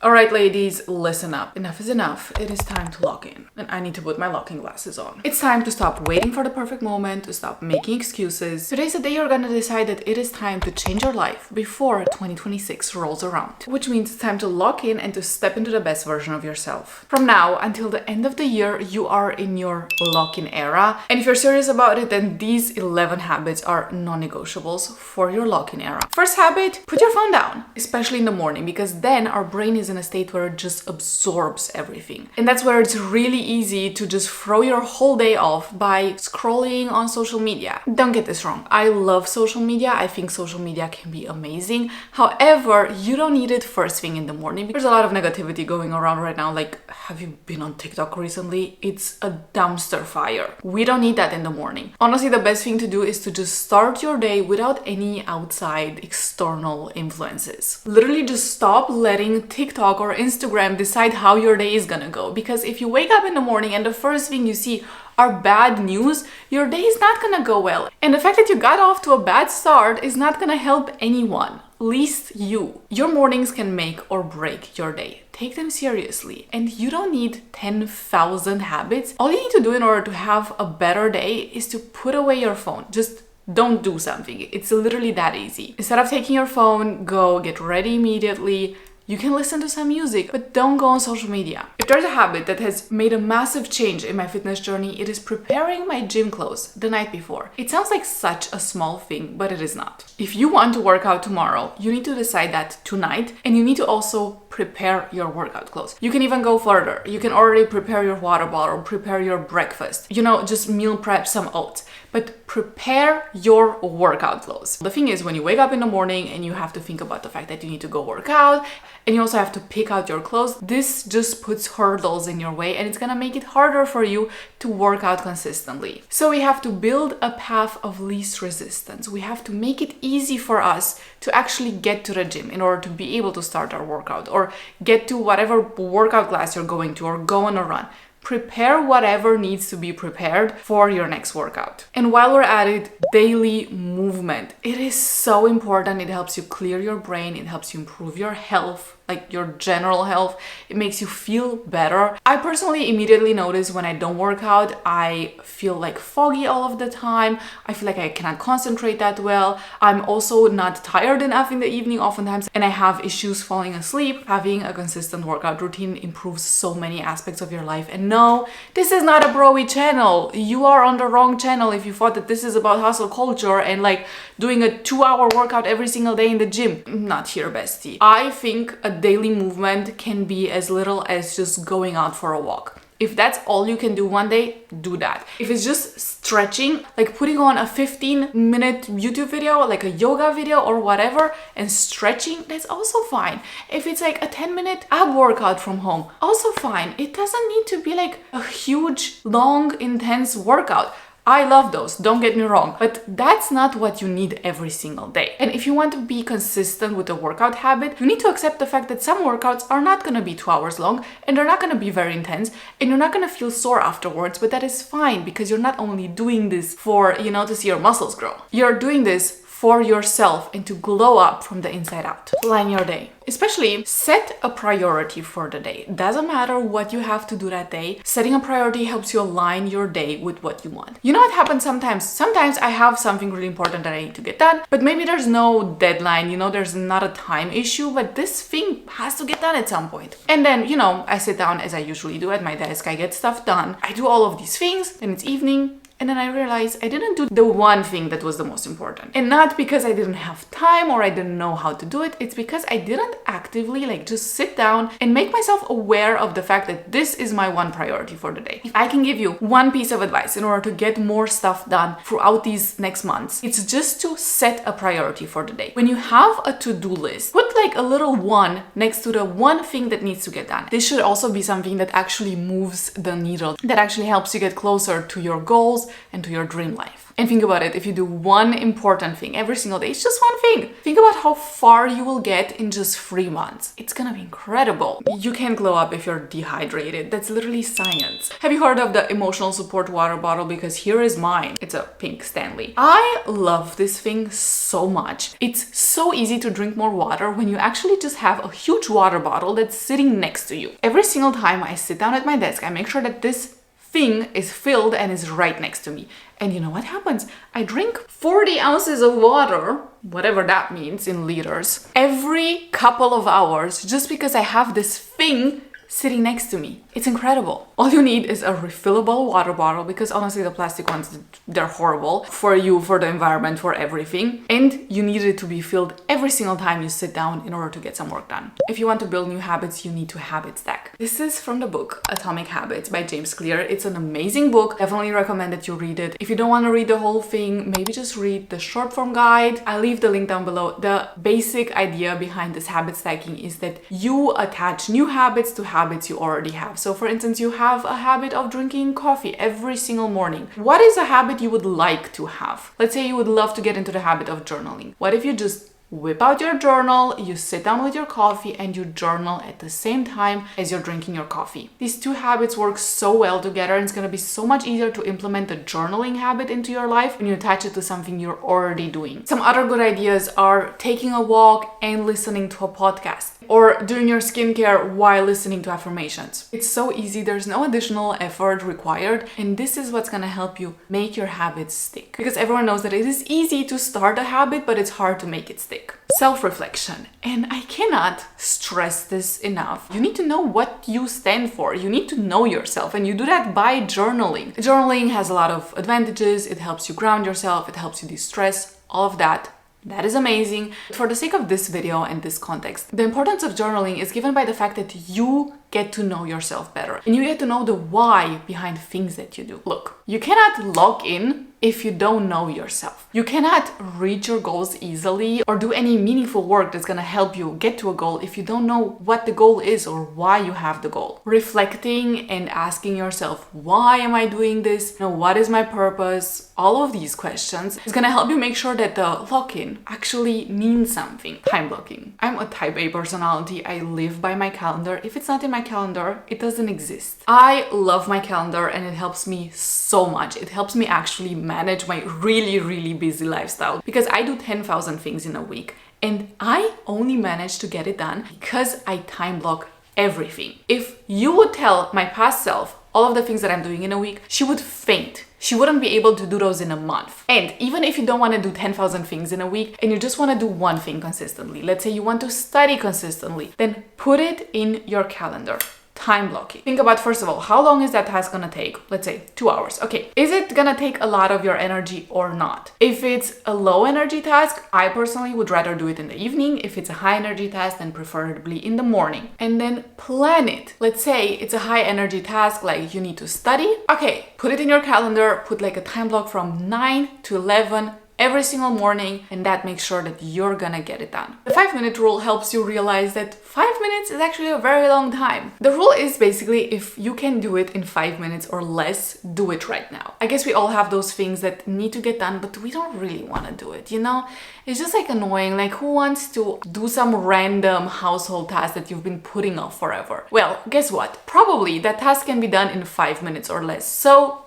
Alright ladies, listen up. Enough is enough. It is time to lock in. And I need to put my locking glasses on. It's time to stop waiting for the perfect moment, to stop making excuses. Today's the day you're gonna decide that it is time to change your life before 2026 rolls around. Which means it's time to lock in and to step into the best version of yourself. From now until the end of the year, you are in your lock-in era. And if you're serious about it, then these 11 habits are non-negotiables for your lock-in era. First habit, put your phone down, especially in the morning, because then our brain is in a state where it just absorbs everything. And that's where it's really easy to just throw your whole day off by scrolling on social media. Don't get this wrong. I love social media. I think social media can be amazing. However, you don't need it first thing in the morning. There's a lot of negativity going around right now. Like, have you been on TikTok recently? It's a dumpster fire. We don't need that in the morning. Honestly, the best thing to do is to just start your day without any outside external influences. Literally just stop letting TikTok or Instagram decide how your day is gonna go. Because if you wake up in the morning and the first thing you see are bad news, your day is not gonna go well. And the fact that you got off to a bad start is not gonna help anyone, least you. Your mornings can make or break your day. Take them seriously. And you don't need 10,000 habits. All you need to do in order to have a better day is to put away your phone. Just don't do something. It's literally that easy. Instead of taking your phone, go get ready immediately. You can listen to some music, but don't go on social media. If there's a habit that has made a massive change in my fitness journey, it is preparing my gym clothes the night before. It sounds like such a small thing, but it is not. If you want to work out tomorrow, you need to decide that tonight, and you need to also prepare your workout clothes. You can even go further. You can already prepare your water bottle, prepare your breakfast, just meal prep some oats, but prepare your workout clothes. The thing is, when you wake up in the morning and you have to think about the fact that you need to go work out, and you also have to pick out your clothes, this just puts hurdles in your way and it's gonna make it harder for you to work out consistently. So we have to build a path of least resistance. We have to make it easy for us to actually get to the gym in order to be able to start our workout or get to whatever workout class you're going to or go on a run. Prepare whatever needs to be prepared for your next workout. And while we're at it, daily movement. It is so important. It helps you clear your brain. It helps you improve your health, like your general health. It makes you feel better. I personally immediately notice when I don't work out, I feel like foggy all of the time. I feel like I cannot concentrate that well. I'm also not tired enough in the evening oftentimes, and I have issues falling asleep. Having a consistent workout routine improves so many aspects of your life. And no, this is not a bro-y channel. You are on the wrong channel if you thought that this is about hustle culture and like doing a 2-hour workout every single day in the gym. Not here, bestie. I think a daily movement can be as little as just going out for a walk. If that's all you can do one day, do that. If it's just stretching, like putting on a 15-minute YouTube video, like a yoga video or whatever, and stretching, that's also fine. If it's like a 10-minute ab workout from home, also fine. It doesn't need to be like a huge, long, intense workout. I love those, don't get me wrong, but that's not what you need every single day. And if you want to be consistent with a workout habit, you need to accept the fact that some workouts are not going to be 2 hours long and they're not going to be very intense and you're not going to feel sore afterwards, but that is fine because you're not only doing this for, to see your muscles grow. You're doing this for yourself and to glow up from the inside out. Plan your day. Especially set a priority for the day. Doesn't matter what you have to do that day. Setting a priority helps you align your day with what you want. You know what happens sometimes? Sometimes I have something really important that I need to get done, but maybe there's no deadline, there's not a time issue, but this thing has to get done at some point. And then, I sit down as I usually do at my desk, I get stuff done. I do all of these things, then it's evening. And then I realized I didn't do the one thing that was the most important. And not because I didn't have time or I didn't know how to do it. It's because I didn't actively just sit down and make myself aware of the fact that this is my one priority for the day. If I can give you one piece of advice in order to get more stuff done throughout these next months, it's just to set a priority for the day. When you have a to-do list, put a little one next to the one thing that needs to get done. This should also be something that actually moves the needle, that actually helps you get closer to your goals, and to your dream life. And think about it, if you do one important thing every single day, it's just one thing. Think about how far you will get in just 3 months. It's gonna be incredible. You can't glow up if you're dehydrated. That's literally science. Have you heard of the emotional support water bottle? Because here is mine. It's a pink Stanley. I love this thing so much. It's so easy to drink more water when you actually just have a huge water bottle that's sitting next to you. Every single time I sit down at my desk, I make sure that this thing is filled and is right next to me. And you know what happens? I drink 40 ounces of water, whatever that means in liters, every couple of hours just because I have this thing sitting next to me. It's incredible. All you need is a refillable water bottle, because honestly the plastic ones, they're horrible for you, for the environment, for everything. And you need it to be filled every single time you sit down in order to get some work done. If you want to build new habits, you need to habit stack. This is from the book Atomic Habits by James Clear. It's an amazing book. Definitely recommend that you read it. If you don't want to read the whole thing, maybe just read the short form guide. I'll leave the link down below. The basic idea behind this habit stacking is that you attach new habits to habits you already have. So for instance, you have a habit of drinking coffee every single morning. What is a habit you would like to have? Let's say you would love to get into the habit of journaling. What if you just whip out your journal, you sit down with your coffee and you journal at the same time as you're drinking your coffee? These two habits work so well together, and it's going to be so much easier to implement the journaling habit into your life when you attach it to something you're already doing. Some other good ideas are taking a walk and listening to a podcast, or doing your skincare while listening to affirmations. It's so easy, there's no additional effort required, and this is what's gonna help you make your habits stick. Because everyone knows that it is easy to start a habit, but it's hard to make it stick. Self-reflection. And I cannot stress this enough. You need to know what you stand for. You need to know yourself, and you do that by journaling. Journaling has a lot of advantages. It helps you ground yourself, it helps you de-stress, all of that. That is amazing. For the sake of this video and this context, the importance of journaling is given by the fact that you get to know yourself better, and you get to know the why behind things that you do. Look, you cannot log in if you don't know yourself. You cannot reach your goals easily or do any meaningful work that's gonna help you get to a goal if you don't know what the goal is or why you have the goal. Reflecting and asking yourself, why am I doing this? You know, what is my purpose? All of these questions is gonna help you make sure that the lock-in actually means something. Time blocking. I'm a type A personality. I live by my calendar. If it's not in my calendar, it doesn't exist. I love my calendar, and it helps me so much. It helps me actually manage my really busy lifestyle, because I do 10,000 things in a week, and I only manage to get it done because I time block everything. If you would tell my past self all of the things that I'm doing in a week, she would faint. She wouldn't be able to do those in a month. And even if you don't want to do 10,000 things in a week and you just want to do one thing consistently, let's say you want to study consistently, then put it in your calendar. Time blocking. Think about, first of all, how long is that task gonna take? Let's say 2 hours. Okay, is it gonna take a lot of your energy or not? If it's a low energy task, I personally would rather do it in the evening. If it's a high energy task, then preferably in the morning. And then plan it. Let's say it's a high energy task, like you need to study. Okay, put it in your calendar, put like a time block from 9 to 11 every single morning, and that makes sure that you're gonna get it done. The 5-minute rule helps you realize that 5 minutes is actually a very long time. The rule is basically, if you can do it in 5 minutes or less, do it right now. I guess we all have those things that need to get done, but we don't really want to do it, you know? It's just like annoying. Like, who wants to do some random household task that you've been putting off forever? Well, guess what? Probably that task can be done in 5 minutes or less. So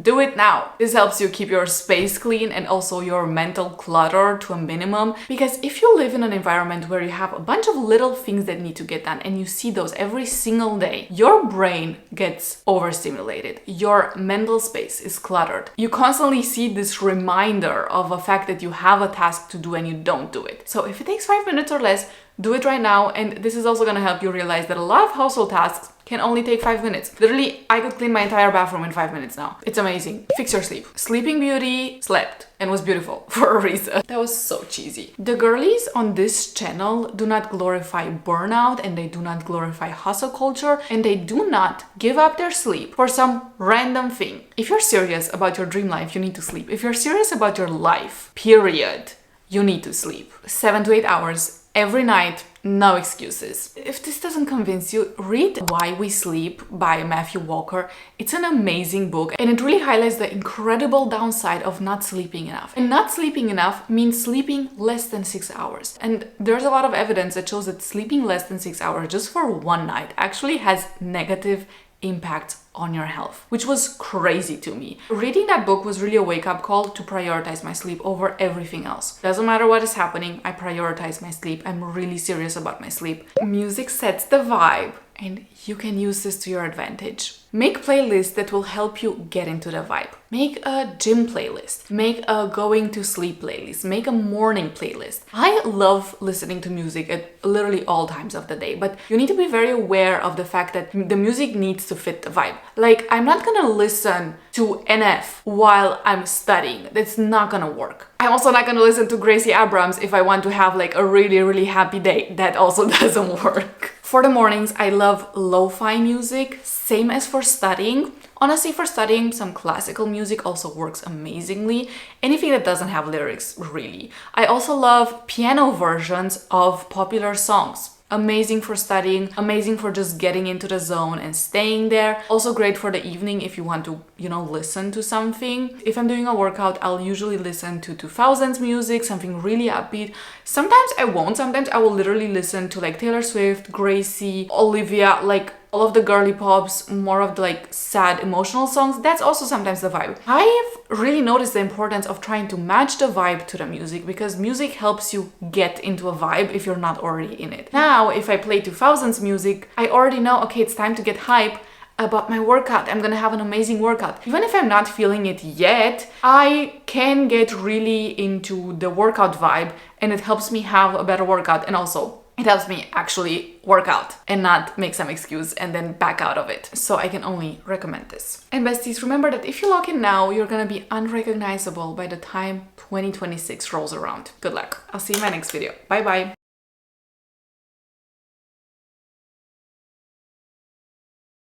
do it now. This helps you keep your space clean and also your mental clutter to a minimum, because if you live in an environment where you have a bunch of little things that need to get done and you see those every single day, your brain gets overstimulated. Your mental space is cluttered. You constantly see this reminder of a fact that you have a task to do and you don't do it. So if it takes 5 minutes or less, do it right now. And this is also going to help you realize that a lot of household tasks can only take 5 minutes. Literally, I could clean my entire bathroom in 5 minutes now. It's amazing. Fix your sleep. Sleeping Beauty slept and was beautiful for a reason. That was so cheesy. The girlies on this channel do not glorify burnout, and they do not glorify hustle culture, and they do not give up their sleep for some random thing. If you're serious about your dream life, you need to sleep. If you're serious about your life, period, you need to sleep. 7 to 8 hours every night, no excuses. If this doesn't convince you, read Why We Sleep by Matthew Walker. It's an amazing book and it really highlights the incredible downside of not sleeping enough. And not sleeping enough means sleeping less than 6 hours. And there's a lot of evidence that shows that sleeping less than 6 hours just for one night actually has negative impact on your health, which was crazy to me. Reading that book was really a wake-up call to prioritize my sleep over everything else. Doesn't matter what is happening, I prioritize my sleep. I'm really serious about my sleep. Music sets the vibe, and you can use this to your advantage. Make playlists that will help you get into the vibe. Make a gym playlist. Make a going to sleep playlist. Make a morning playlist. I love listening to music at literally all times of the day, but you need to be very aware of the fact that the music needs to fit the vibe. Like, I'm not gonna listen to NF while I'm studying. That's not gonna work. I'm also not gonna listen to Gracie Abrams if I want to have like a really, really happy day. That also doesn't work. For the mornings, I love lo-fi music, same as for studying. Honestly, for studying, some classical music also works amazingly. Anything that doesn't have lyrics, really. I also love piano versions of popular songs. Amazing for studying, amazing for just getting into the zone and staying there. Also great for the evening if you want to, listen to something. If I'm doing a workout, I'll usually listen to 2000s music, something really upbeat. Sometimes I won't, sometimes I will literally listen to like Taylor Swift, Gracie, Olivia, like all of the girly pops, more of the like sad emotional songs. That's also sometimes the vibe. I've really noticed the importance of trying to match the vibe to the music because music helps you get into a vibe if you're not already in it. Now, if I play 2000s music, I already know, okay, it's time to get hype about my workout. I'm gonna have an amazing workout. Even if I'm not feeling it yet, I can get really into the workout vibe and it helps me have a better workout, and also it helps me actually work out and not make some excuse and then back out of it. So I can only recommend this. And besties, remember that if you lock in now, you're gonna be unrecognizable by the time 2026 rolls around. Good luck. I'll see you in my next video. Bye bye.